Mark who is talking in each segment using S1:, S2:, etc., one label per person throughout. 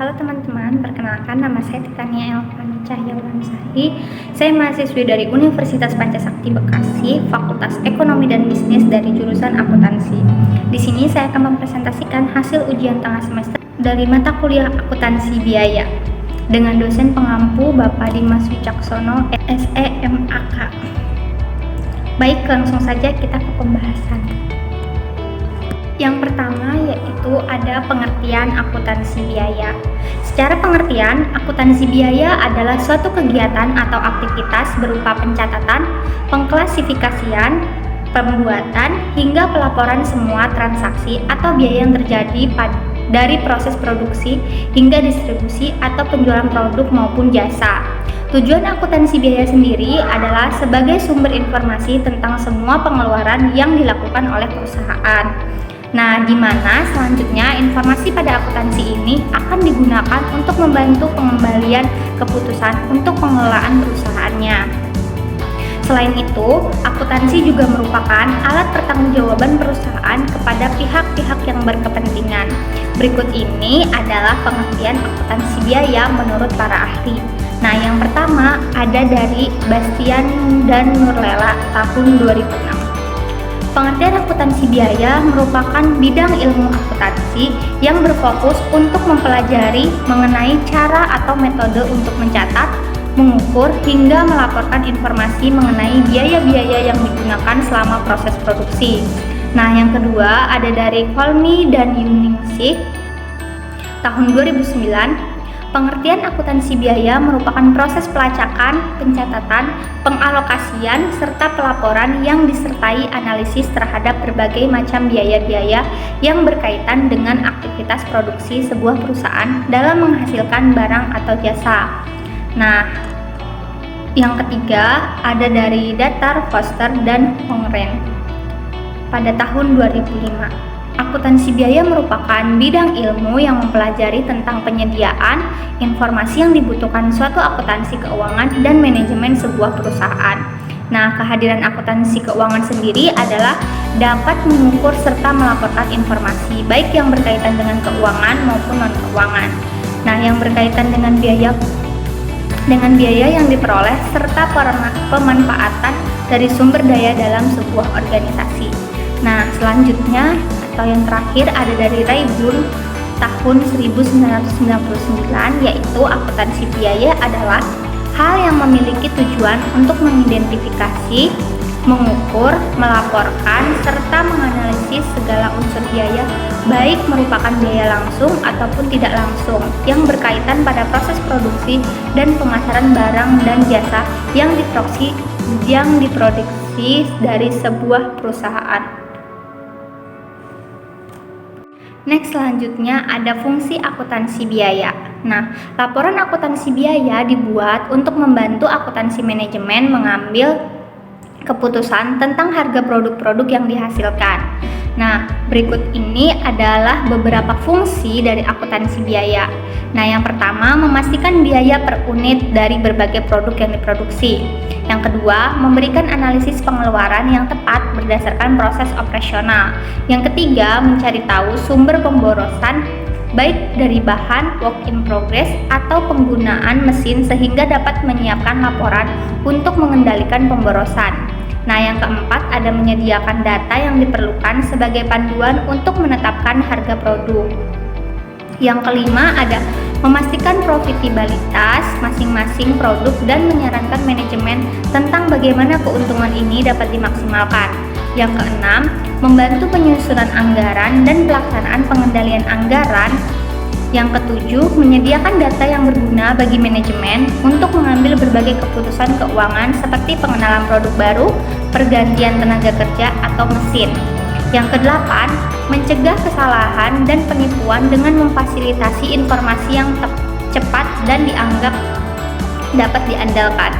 S1: Halo teman-teman, perkenalkan nama saya Titania Elvani Cahyawalansari. Saya mahasiswi dari Universitas Pancasakti Bekasi, Fakultas Ekonomi dan Bisnis dari jurusan akuntansi. Di sini saya akan mempresentasikan hasil ujian tengah semester dari mata kuliah akuntansi biaya dengan dosen pengampu Bapak Dimas Wicaksono, SEMAK. Baik, langsung saja kita ke pembahasan. Yang pertama yaitu ada pengertian akuntansi biaya. Secara pengertian, akuntansi biaya adalah suatu kegiatan atau aktivitas berupa pencatatan, pengklasifikasian, pembuatan, hingga pelaporan semua transaksi atau biaya yang terjadi dari proses produksi hingga distribusi atau penjualan produk maupun jasa. Tujuan akuntansi biaya sendiri adalah sebagai sumber informasi tentang semua pengeluaran yang dilakukan oleh perusahaan. Nah, di mana selanjutnya informasi pada akuntansi ini akan digunakan untuk membantu pengembalian keputusan untuk pengelolaan perusahaannya. Selain itu, akuntansi juga merupakan alat pertanggungjawaban perusahaan kepada pihak-pihak yang berkepentingan. Berikut ini adalah pengertian akuntansi biaya menurut para ahli. Nah, yang pertama ada dari Bastian dan Nurlela tahun 2006. Pengertian akuntansi biaya merupakan bidang ilmu akuntansi yang berfokus untuk mempelajari mengenai cara atau metode untuk mencatat, mengukur, hingga melaporkan informasi mengenai biaya-biaya yang digunakan selama proses produksi. Nah, yang kedua ada dari Kolmi dan Yuningsih tahun 2009. Pengertian akuntansi biaya merupakan proses pelacakan, pencatatan, pengalokasian, serta pelaporan yang disertai analisis terhadap berbagai macam biaya-biaya yang berkaitan dengan aktivitas produksi sebuah perusahaan dalam menghasilkan barang atau jasa. Nah, yang ketiga ada dari Datar, Foster, dan Hongren pada tahun 2005. Akuntansi biaya merupakan bidang ilmu yang mempelajari tentang penyediaan informasi yang dibutuhkan suatu akuntansi keuangan dan manajemen sebuah perusahaan. Nah, kehadiran akuntansi keuangan sendiri adalah dapat mengukur serta melaporkan informasi baik yang berkaitan dengan keuangan maupun non-keuangan. Nah, yang berkaitan dengan biaya yang diperoleh serta pemanfaatan dari sumber daya dalam sebuah organisasi. Nah, selanjutnya atau yang terakhir ada dari Raibun tahun 1999, yaitu akuntansi biaya adalah hal yang memiliki tujuan untuk mengidentifikasi, mengukur, melaporkan, serta menganalisis segala unsur biaya baik merupakan biaya langsung ataupun tidak langsung yang berkaitan pada proses produksi dan pemasaran barang dan jasa yang diproduksi dari sebuah perusahaan. Next, selanjutnya ada fungsi akuntansi biaya. Nah, laporan akuntansi biaya dibuat untuk membantu akuntansi manajemen mengambil keputusan tentang harga produk-produk yang dihasilkan. Nah, berikut ini adalah beberapa fungsi dari akuntansi biaya. Nah, yang pertama, memastikan biaya per unit dari berbagai produk yang diproduksi. Yang kedua, memberikan analisis pengeluaran yang tepat berdasarkan proses operasional. Yang ketiga, mencari tahu sumber pemborosan baik dari bahan work in progress atau penggunaan mesin sehingga dapat menyiapkan laporan untuk mengendalikan pemborosan. Nah, yang keempat ada menyediakan data yang diperlukan sebagai panduan untuk menetapkan harga produk. Yang kelima ada memastikan profitabilitas masing-masing produk dan menyarankan manajemen tentang bagaimana keuntungan ini dapat dimaksimalkan. Yang keenam, membantu penyusunan anggaran dan pelaksanaan pengendalian anggaran. Yang ketujuh, menyediakan data yang berguna bagi manajemen untuk mengambil berbagai keputusan keuangan seperti pengenalan produk baru, pergantian tenaga kerja atau mesin. Yang kedelapan, mencegah kesalahan dan penipuan dengan memfasilitasi informasi yang cepat dan dianggap dapat diandalkan.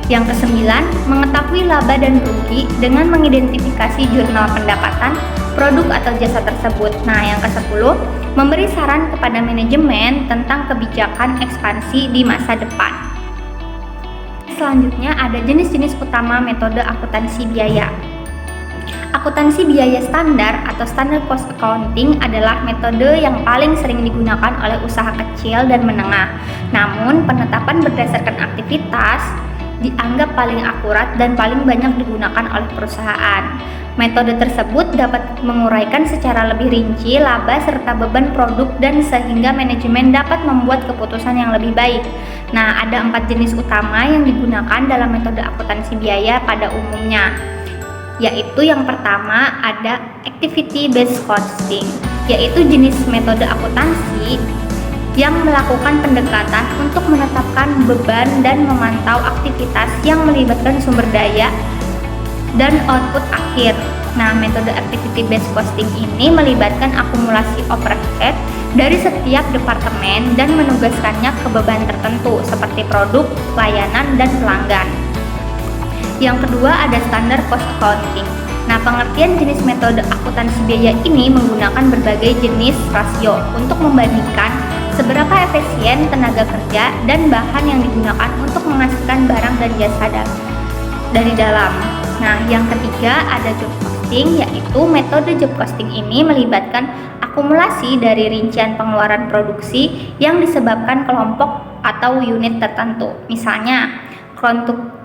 S1: Yang kesembilan, mengetahui laba dan rugi dengan mengidentifikasi jurnal pendapatan, produk atau jasa tersebut. Nah, yang kesepuluh, memberi saran kepada manajemen tentang kebijakan ekspansi di masa depan. Selanjutnya ada jenis-jenis utama metode akuntansi biaya. Akuntansi biaya standar atau standard cost accounting adalah metode yang paling sering digunakan oleh usaha kecil dan menengah. Namun, penetapan berdasarkan aktivitas dianggap paling akurat dan paling banyak digunakan oleh perusahaan. Metode tersebut dapat menguraikan secara lebih rinci laba serta beban produk dan sehingga manajemen dapat membuat keputusan yang lebih baik. Nah, ada 4 jenis utama yang digunakan dalam metode akuntansi biaya pada umumnya, yaitu yang pertama ada activity based costing, yaitu jenis metode akuntansi yang melakukan pendekatan untuk menetapkan beban dan memantau aktivitas yang melibatkan sumber daya dan output akhir. Nah, metode activity based costing ini melibatkan akumulasi overhead dari setiap departemen dan menugaskannya ke beban tertentu seperti produk, layanan, dan pelanggan. Yang kedua ada standard cost accounting. Nah, pengertian jenis metode akuntansi biaya ini menggunakan berbagai jenis rasio untuk membandingkan seberapa efisien tenaga kerja dan bahan yang digunakan untuk menghasilkan barang dan jasa dari dalam. Nah, yang ketiga ada job costing, yaitu metode job costing ini melibatkan akumulasi dari rincian pengeluaran produksi yang disebabkan kelompok atau unit tertentu. Misalnya,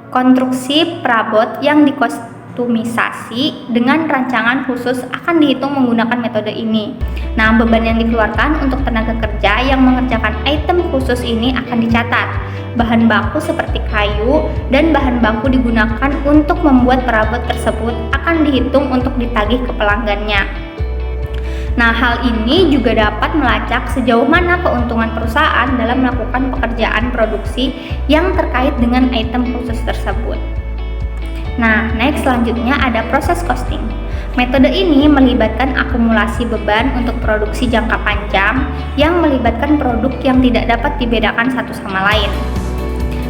S1: konstruksi perabot yang dikostumisasi dengan rancangan khusus akan dihitung menggunakan metode ini. Nah, beban yang dikeluarkan untuk tenaga kerja yang mengerjakan item khusus ini akan dicatat. Bahan baku seperti kayu dan bahan baku digunakan untuk membuat perabot tersebut akan dihitung untuk ditagih ke pelanggannya. Nah, hal ini juga dapat melacak sejauh mana keuntungan perusahaan dalam melakukan pekerjaan produksi yang terkait dengan item khusus tersebut. Nah, next selanjutnya ada proses costing. Metode ini melibatkan akumulasi beban untuk produksi jangka panjang yang melibatkan produk yang tidak dapat dibedakan satu sama lain.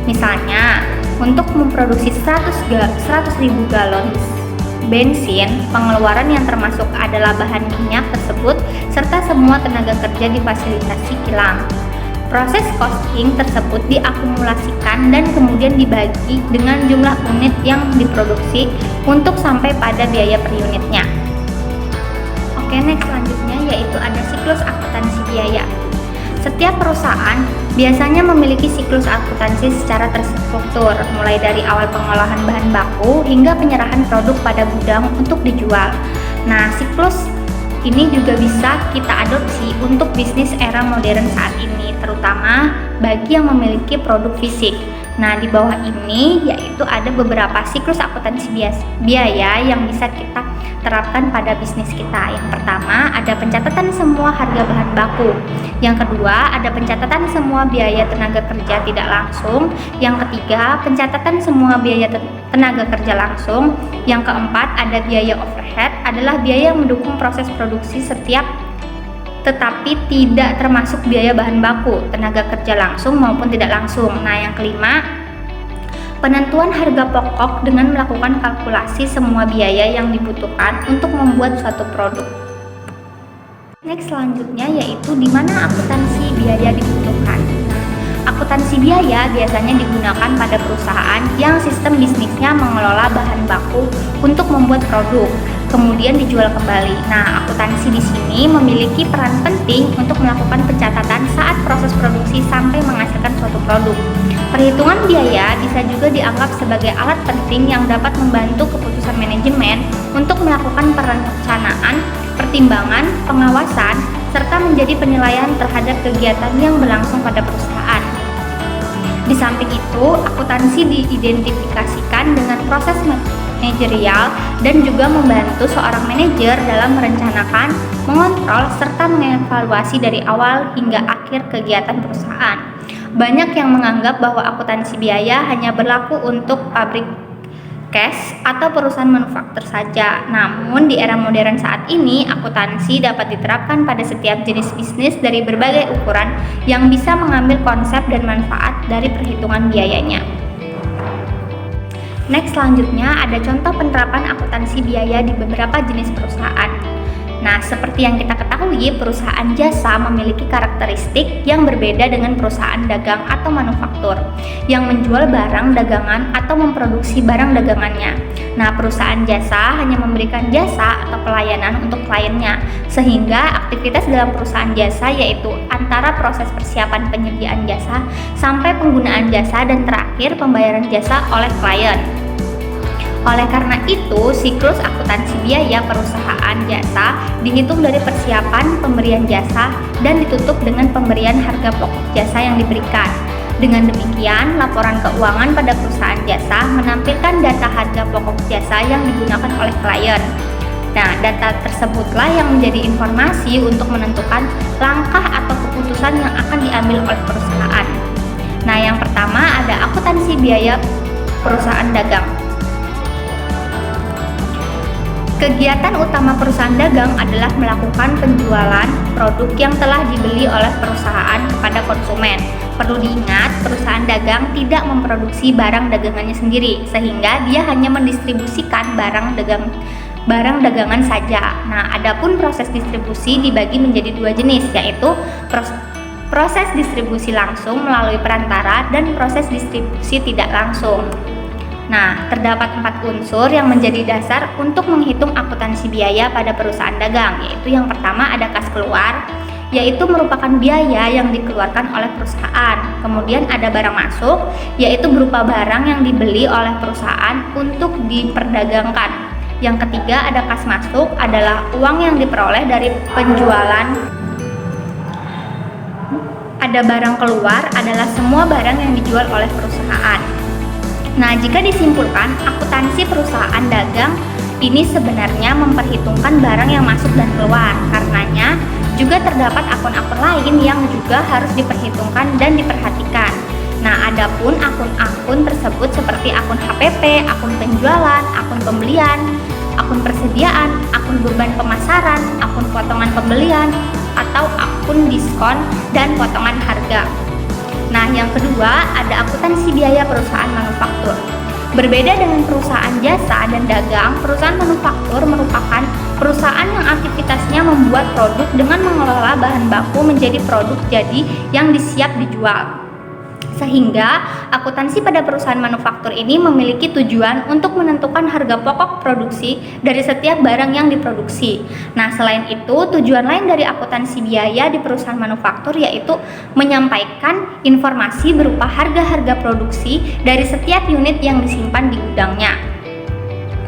S1: Misalnya, untuk memproduksi 100.000 galon bensin, pengeluaran yang termasuk adalah bahan minyak tersebut serta semua tenaga kerja difasilitasi kilang. Proses costing tersebut diakumulasikan dan kemudian dibagi dengan jumlah unit yang diproduksi untuk sampai pada biaya per unitnya. Oke, next selanjutnya yaitu ada siklus akuntansi biaya. Setiap perusahaan biasanya memiliki siklus akuntansi secara terstruktur, mulai dari awal pengolahan bahan baku hingga penyerahan produk pada gudang untuk dijual. Nah, siklus ini juga bisa kita adopsi untuk bisnis era modern saat ini, terutama bagi yang memiliki produk fisik. Nah, di bawah ini yaitu ada beberapa siklus akuntansi biaya yang bisa kita terapkan pada bisnis kita. Yang pertama, ada pencatatan semua harga bahan baku. Yang kedua, ada pencatatan semua biaya tenaga kerja tidak langsung. Yang ketiga, pencatatan semua biaya tenaga kerja langsung. Yang keempat, ada biaya overhead, adalah biaya yang mendukung proses produksi tetapi tidak termasuk biaya bahan baku, tenaga kerja langsung maupun tidak langsung. Nah, yang kelima, penentuan harga pokok dengan melakukan kalkulasi semua biaya yang dibutuhkan untuk membuat suatu produk. Next selanjutnya yaitu di mana akuntansi biaya dibutuhkan. Akuntansi biaya biasanya digunakan pada perusahaan yang sistem bisnisnya mengelola bahan baku untuk membuat produk, kemudian dijual kembali. Nah, akuntansi di sini memiliki peran penting untuk melakukan pencatatan saat proses produksi sampai menghasilkan suatu produk. Perhitungan biaya bisa juga dianggap sebagai alat penting yang dapat membantu keputusan manajemen untuk melakukan perencanaan, pertimbangan, pengawasan, serta menjadi penilaian terhadap kegiatan yang berlangsung pada perusahaan. Di samping itu, akuntansi diidentifikasikan dengan proses manajerial dan juga membantu seorang manajer dalam merencanakan, mengontrol, serta mengevaluasi dari awal hingga akhir kegiatan perusahaan. Banyak yang menganggap bahwa akuntansi biaya hanya berlaku untuk pabrik cash atau perusahaan manufaktur saja. Namun di era modern saat ini, akuntansi dapat diterapkan pada setiap jenis bisnis dari berbagai ukuran yang bisa mengambil konsep dan manfaat dari perhitungan biayanya. Next selanjutnya ada contoh penerapan akuntansi biaya di beberapa jenis perusahaan. Nah, seperti yang kita ketahui, perusahaan jasa memiliki karakteristik yang berbeda dengan perusahaan dagang atau manufaktur yang menjual barang dagangan atau memproduksi barang dagangannya. Nah, perusahaan jasa hanya memberikan jasa atau pelayanan untuk kliennya, sehingga aktivitas dalam perusahaan jasa yaitu antara proses persiapan penyediaan jasa sampai penggunaan jasa dan terakhir pembayaran jasa oleh klien. Oleh karena itu, siklus akuntansi biaya perusahaan jasa dihitung dari persiapan pemberian jasa dan ditutup dengan pemberian harga pokok jasa yang diberikan. Dengan demikian, laporan keuangan pada perusahaan jasa menampilkan data harga pokok jasa yang digunakan oleh klien. Nah, data tersebutlah yang menjadi informasi untuk menentukan langkah atau keputusan yang akan diambil oleh perusahaan. Nah, yang pertama ada akuntansi biaya perusahaan dagang. Kegiatan utama perusahaan dagang adalah melakukan penjualan produk yang telah dibeli oleh perusahaan kepada konsumen. Perlu diingat, perusahaan dagang tidak memproduksi barang dagangannya sendiri, sehingga dia hanya mendistribusikan barang dagangan saja. Nah, adapun proses distribusi dibagi menjadi dua jenis, yaitu proses distribusi langsung melalui perantara dan proses distribusi tidak langsung. Nah, terdapat 4 unsur yang menjadi dasar untuk menghitung akuntansi biaya pada perusahaan dagang, yaitu yang pertama ada kas keluar, yaitu merupakan biaya yang dikeluarkan oleh perusahaan. Kemudian ada barang masuk, yaitu berupa barang yang dibeli oleh perusahaan untuk diperdagangkan. Yang ketiga ada kas masuk, adalah uang yang diperoleh dari penjualan. Ada barang keluar, adalah semua barang yang dijual oleh perusahaan. Nah, jika disimpulkan, akuntansi perusahaan dagang ini sebenarnya memperhitungkan barang yang masuk dan keluar. Karenanya, juga terdapat akun-akun lain yang juga harus diperhitungkan dan diperhatikan. Nah, adapun akun-akun tersebut seperti akun HPP, akun penjualan, akun pembelian, akun persediaan, akun beban pemasaran, akun potongan pembelian, atau akun diskon dan potongan harga. Nah, yang kedua ada akuntansi biaya perusahaan manufaktur. Berbeda dengan perusahaan jasa dan dagang, perusahaan manufaktur merupakan perusahaan yang aktivitasnya membuat produk dengan mengelola bahan baku menjadi produk jadi yang disiap dijual. Sehingga akuntansi pada perusahaan manufaktur ini memiliki tujuan untuk menentukan harga pokok produksi dari setiap barang yang diproduksi. Nah, selain itu, tujuan lain dari akuntansi biaya di perusahaan manufaktur yaitu menyampaikan informasi berupa harga-harga produksi dari setiap unit yang disimpan di gudangnya.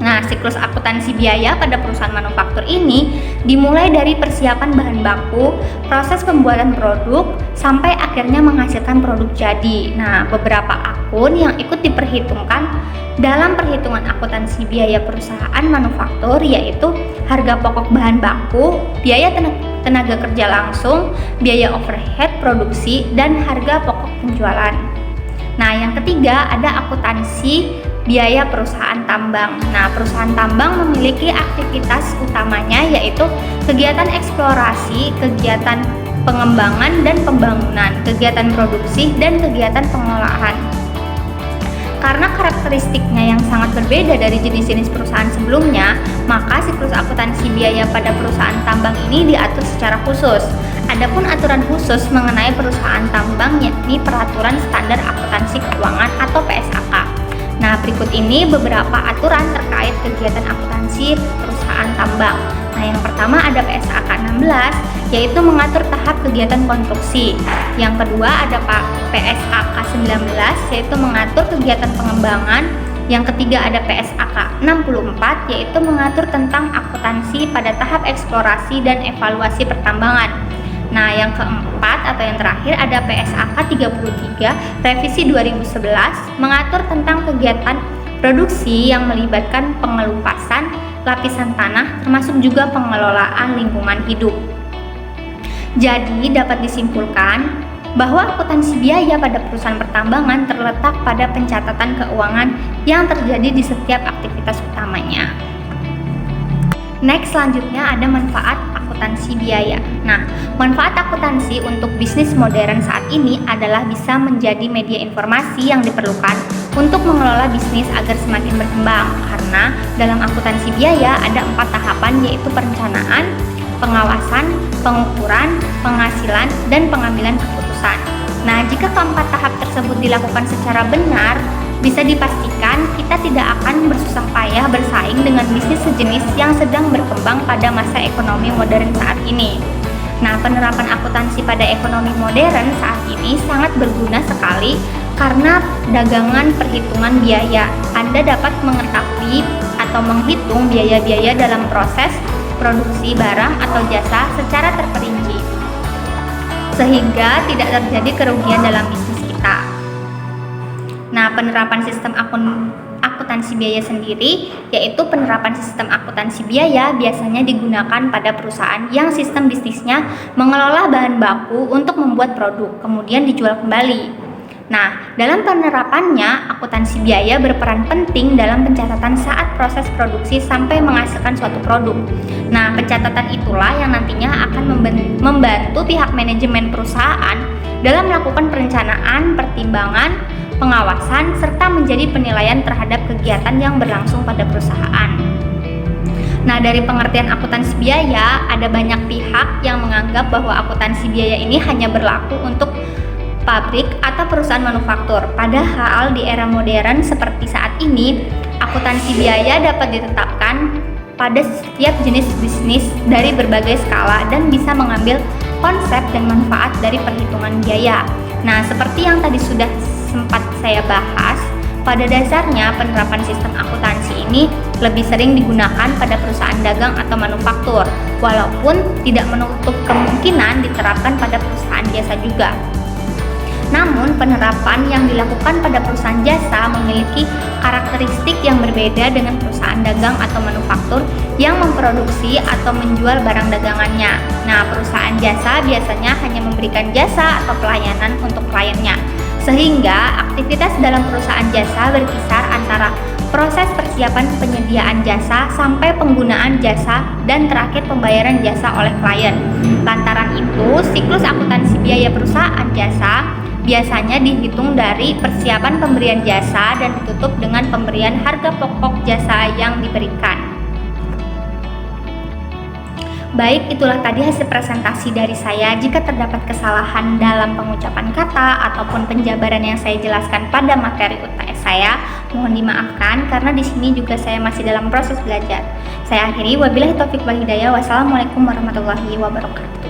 S1: Nah, siklus akuntansi biaya pada perusahaan manufaktur ini dimulai dari persiapan bahan baku, proses pembuatan produk, sampai akhirnya menghasilkan produk jadi. Nah, beberapa akun yang ikut diperhitungkan dalam perhitungan akuntansi biaya perusahaan manufaktur yaitu harga pokok bahan baku, biaya tenaga kerja langsung, biaya overhead produksi, dan harga pokok penjualan. Nah, yang ketiga ada akuntansi biaya perusahaan tambang. Nah, perusahaan tambang memiliki aktivitas utamanya yaitu kegiatan eksplorasi, kegiatan pengembangan dan pembangunan, kegiatan produksi, dan kegiatan pengolahan. Karena karakteristiknya yang sangat berbeda dari jenis-jenis perusahaan sebelumnya, maka siklus akuntansi biaya pada perusahaan tambang ini diatur secara khusus. Adapun aturan khusus mengenai perusahaan tambang yakni Peraturan Standar Akuntansi Keuangan atau PSAK. Nah, berikut ini beberapa aturan terkait kegiatan akuntansi perusahaan tambang. Nah, yang pertama ada PSAK 16, yaitu mengatur tahap kegiatan konstruksi. Yang kedua ada PSAK 19, yaitu mengatur kegiatan pengembangan. Yang ketiga ada PSAK 64, yaitu mengatur tentang akuntansi pada tahap eksplorasi dan evaluasi pertambangan. Nah, yang keempat atau yang terakhir ada PSAK 33 revisi 2011 mengatur tentang kegiatan produksi yang melibatkan pengelupasan lapisan tanah termasuk juga pengelolaan lingkungan hidup. Jadi dapat disimpulkan bahwa akuntansi biaya pada perusahaan pertambangan terletak pada pencatatan keuangan yang terjadi di setiap aktivitas utamanya. Next, selanjutnya ada manfaat akuntansi biaya. Nah, manfaat akuntansi untuk bisnis modern saat ini adalah bisa menjadi media informasi yang diperlukan untuk mengelola bisnis agar semakin berkembang. Karena dalam akuntansi biaya ada 4 tahapan yaitu perencanaan, pengawasan, pengukuran, penghasilan, dan pengambilan keputusan. Nah, jika keempat tahap tersebut dilakukan secara benar, bisa dipastikan kita tidak akan bersusah payah bersaing dengan bisnis sejenis yang sedang berkembang pada masa ekonomi modern saat ini. Nah, penerapan akuntansi pada ekonomi modern saat ini sangat berguna sekali karena dagangan perhitungan biaya. Anda dapat mengetahui atau menghitung biaya-biaya dalam proses produksi barang atau jasa secara terperinci, sehingga tidak terjadi kerugian dalam bisnis kita. Nah, penerapan sistem akuntansi biaya sendiri, yaitu penerapan sistem akuntansi biaya biasanya digunakan pada perusahaan yang sistem bisnisnya mengelola bahan baku untuk membuat produk, kemudian dijual kembali. Nah, dalam penerapannya, akuntansi biaya berperan penting dalam pencatatan saat proses produksi sampai menghasilkan suatu produk. Nah, pencatatan itulah yang nantinya akan membantu pihak manajemen perusahaan dalam melakukan perencanaan, pertimbangan, pengawasan, serta menjadi penilaian terhadap kegiatan yang berlangsung pada perusahaan. Nah, dari pengertian akuntansi biaya, ada banyak pihak yang menganggap bahwa akuntansi biaya ini hanya berlaku untuk pabrik atau perusahaan manufaktur. Padahal di era modern seperti saat ini, akuntansi biaya dapat ditetapkan pada setiap jenis bisnis dari berbagai skala dan bisa mengambil konsep dan manfaat dari perhitungan biaya. Nah, seperti yang tadi sudah sempat saya bahas, pada dasarnya penerapan sistem akuntansi ini lebih sering digunakan pada perusahaan dagang atau manufaktur, walaupun tidak menutup kemungkinan diterapkan pada perusahaan jasa juga. Namun, penerapan yang dilakukan pada perusahaan jasa memiliki karakteristik yang berbeda dengan perusahaan dagang atau manufaktur yang memproduksi atau menjual barang dagangannya. Nah, perusahaan jasa biasanya hanya memberikan jasa atau pelayanan untuk kliennya, sehingga aktivitas dalam perusahaan jasa berkisar antara proses persiapan penyediaan jasa sampai penggunaan jasa dan terakhir pembayaran jasa oleh klien. Lantaran itu, siklus akuntansi biaya perusahaan jasa biasanya dihitung dari persiapan pemberian jasa dan ditutup dengan pemberian harga pokok jasa yang diberikan. Baik, itulah tadi hasil presentasi dari saya. Jika terdapat kesalahan dalam pengucapan kata ataupun penjabaran yang saya jelaskan pada materi UTS saya, mohon dimaafkan karena di sini juga saya masih dalam proses belajar. Saya akhiri, wabillahi taufik wal hidayah. Wassalamualaikum warahmatullahi wabarakatuh.